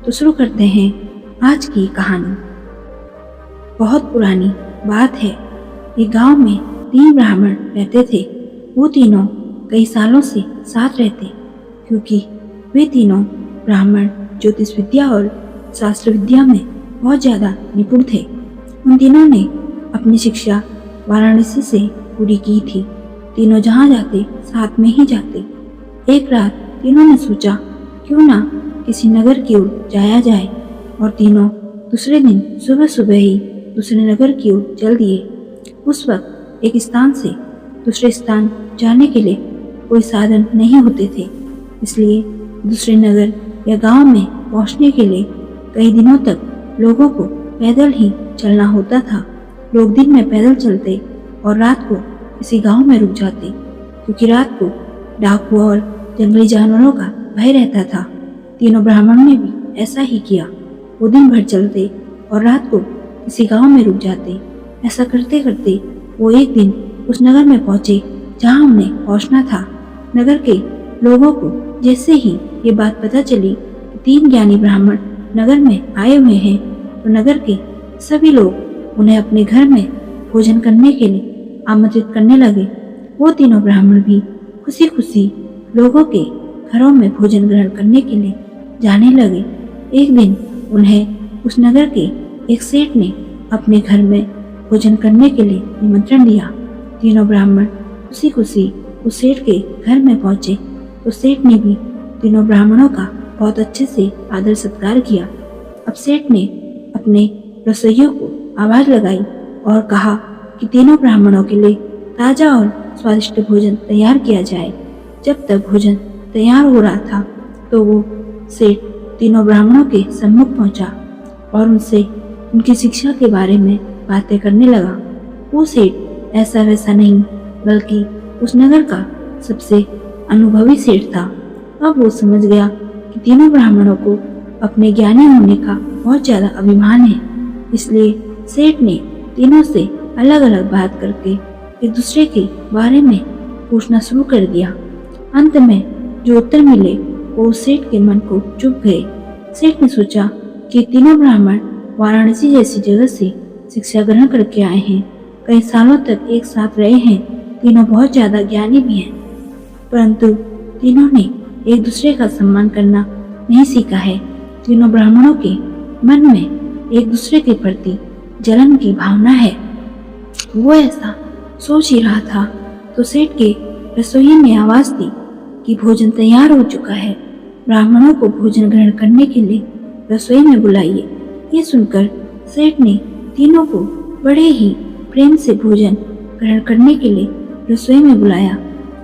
तो शुरू करते हैं आज की कहानी। बहुत पुरानी बात है। एक गांव में 3 ब्राह्मण रहते थे। वो तीनों कई सालों से साथ रहते, क्योंकि वे तीनों ब्राह्मण ज्योतिष विद्या और शास्त्र विद्या में बहुत ज़्यादा निपुण थे। उन तीनों ने अपनी शिक्षा वाराणसी से पूरी की थी। तीनों जहाँ जाते साथ में ही जाते। एक रात तीनों ने सोचा क्यों ना किसी नगर की ओर जाया जाए, और तीनों दूसरे दिन सुबह सुबह ही दूसरे नगर की ओर चल दिए। उस वक्त एक स्थान से दूसरे स्थान जाने के लिए कोई साधन नहीं होते थे, इसलिए दूसरे नगर या गांव में पहुंचने के लिए कई दिनों तक लोगों को पैदल ही चलना होता था। लोग दिन में पैदल चलते और रात को किसी गांव में रुक जाते, क्योंकि रात को डाकुओं और जंगली जानवरों का भय रहता था। तीनों ब्राह्मणों ने भी ऐसा ही किया। वो दिन भर चलते और रात को किसी गांव में रुक जाते। ऐसा करते करते वो एक दिन उस नगर में पहुंचे जहां उन्हें पहुंचना था। नगर के लोगों को जैसे ही ये बात पता चली कि 3 ज्ञानी ब्राह्मण नगर में आए हुए हैं, तो नगर के सभी लोग उन्हें अपने घर में भोजन करने के लिए आमंत्रित करने लगे। वो तीनों ब्राह्मण भी खुशी खुशी लोगों के घरों में भोजन ग्रहण करने के लिए जाने लगे। एक दिन उन्हें उस नगर के एक सेठ ने अपने घर में भोजन करने के लिए निमंत्रण दिया। तीनों ब्राह्मण खुशी खुशी उस सेठ के घर में पहुंचे, तो सेठ ने भी तीनों ब्राह्मणों का बहुत अच्छे से आदर सत्कार किया। अब सेठ ने अपने रसोइयों को आवाज लगाई और कहा कि तीनों ब्राह्मणों के लिए ताजा और स्वादिष्ट भोजन तैयार किया जाए। जब तक भोजन तैयार हो रहा था, तो वो सेठ तीनों ब्राह्मणों के सम्मुख पहुंचा और उनसे उनकी शिक्षा के बारे में बातें करने लगा। वो सेठ ऐसा वैसा नहीं, बल्कि उस नगर का सबसे अनुभवी सेठ था। अब वो समझ गया कि तीनों ब्राह्मणों को अपने ज्ञानी होने का बहुत ज्यादा अभिमान है, इसलिए सेठ ने तीनों से अलग अलग बात करके एक दूसरे के बारे में पूछना शुरू कर दिया। अंत में जो उत्तर मिले वो सेठ के मन को चुभ गए। सेठ ने सोचा कि तीनों ब्राह्मण वाराणसी जैसी जगह से शिक्षा ग्रहण करके आए हैं, कई सालों तक एक साथ रहे हैं, तीनों बहुत ज्यादा ज्ञानी भी हैं, परंतु तीनों ने एक दूसरे का सम्मान करना नहीं सीखा है। तीनों ब्राह्मणों के मन में एक दूसरे के प्रति जलन की भावना है। वो ऐसा सोच ही रहा था तो सेठ के रसोइये ने आवाज दी कि भोजन तैयार हो चुका है, ब्राह्मणों को भोजन ग्रहण करने के लिए रसोई में बुलाइए। ये सुनकर सेठ ने तीनों को बड़े ही प्रेम से भोजन ग्रहण करने के लिए रसोई में बुलाया।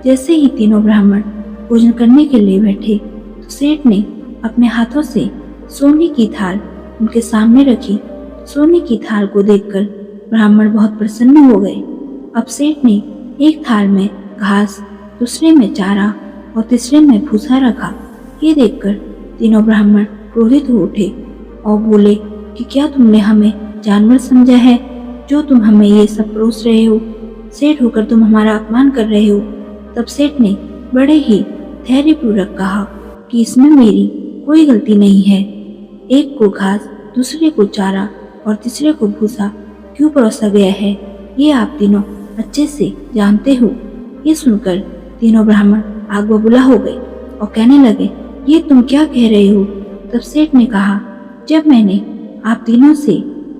जैसे ही तीनों ब्राह्मण भोजन करने के लिए बैठे, तो सेठ ने अपने हाथों से सोने की थाल उनके सामने रखी। सोने की थाल को देखकर ब्राह्मण बहुत प्रसन्न हो गए। अब सेठ ने एक थाल में घास, दूसरे में चारा और तीसरे में भूसा रखा। ये देखकर तीनों ब्राह्मण क्रोधित हो उठे और बोले कि क्या तुमने हमें जानवर समझा है, जो तुम हमें ये सब परोस रहे हो? सेठ होकर तुम हमारा अपमान कर रहे हो। तब सेठ ने बड़े ही धैर्यपूर्वक कहा कि इसमें मेरी कोई गलती नहीं है। एक को घास, दूसरे को चारा और तीसरे को भूसा क्यों परोसा गया है, ये आप तीनों अच्छे से जानते हो। ये सुनकर तीनों ब्राह्मण आग बबूला हो गए और कहने लगे, ये तुम क्या कह रहे हो? तब सेठ ने कहा, जब मैंने आप तीनों से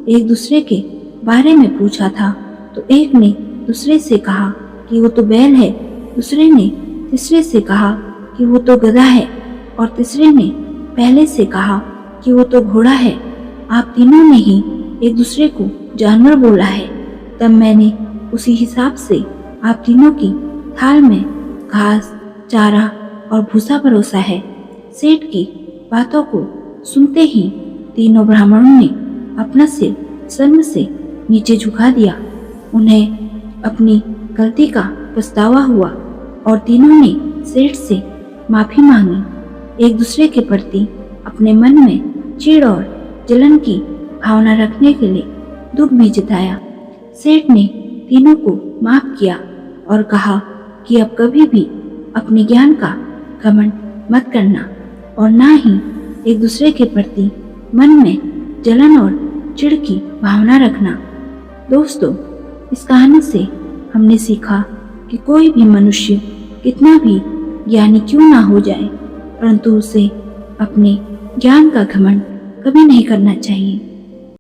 एक दूसरे के बारे में पूछा था, तो एक ने दूसरे से कहा कि वो तो बैल है, दूसरे ने तीसरे से कहा कि वो तो गधा है, और तीसरे ने पहले से कहा कि वो तो घोड़ा है। आप तीनों ने ही एक दूसरे को जानवर बोला है। तब मैंने उसी हिसाब से आप तीनों की थाल में घास, चारा और भूसा परोसा है। सेठ की बातों को सुनते ही तीनों ब्राह्मणों ने अपना सिर शर्म से नीचे झुका दिया। उन्हें अपनी गलती का पछतावा हुआ और तीनों ने सेठ से माफी मांगी। एक दूसरे के प्रति अपने मन में चिढ़ और जलन की भावना रखने के लिए दुख भी जताया। सेठ ने तीनों को माफ किया और कहा कि अब कभी भी अपने ज्ञान का घमंड मत करना और ना ही एक दूसरे के प्रति मन में जलन और चिढ़ की भावना रखना। दोस्तों, इस कहानी से हमने सीखा कि कोई भी मनुष्य कितना भी ज्ञानी क्यों ना हो जाए, परंतु उसे अपने ज्ञान का घमंड कभी नहीं करना चाहिए।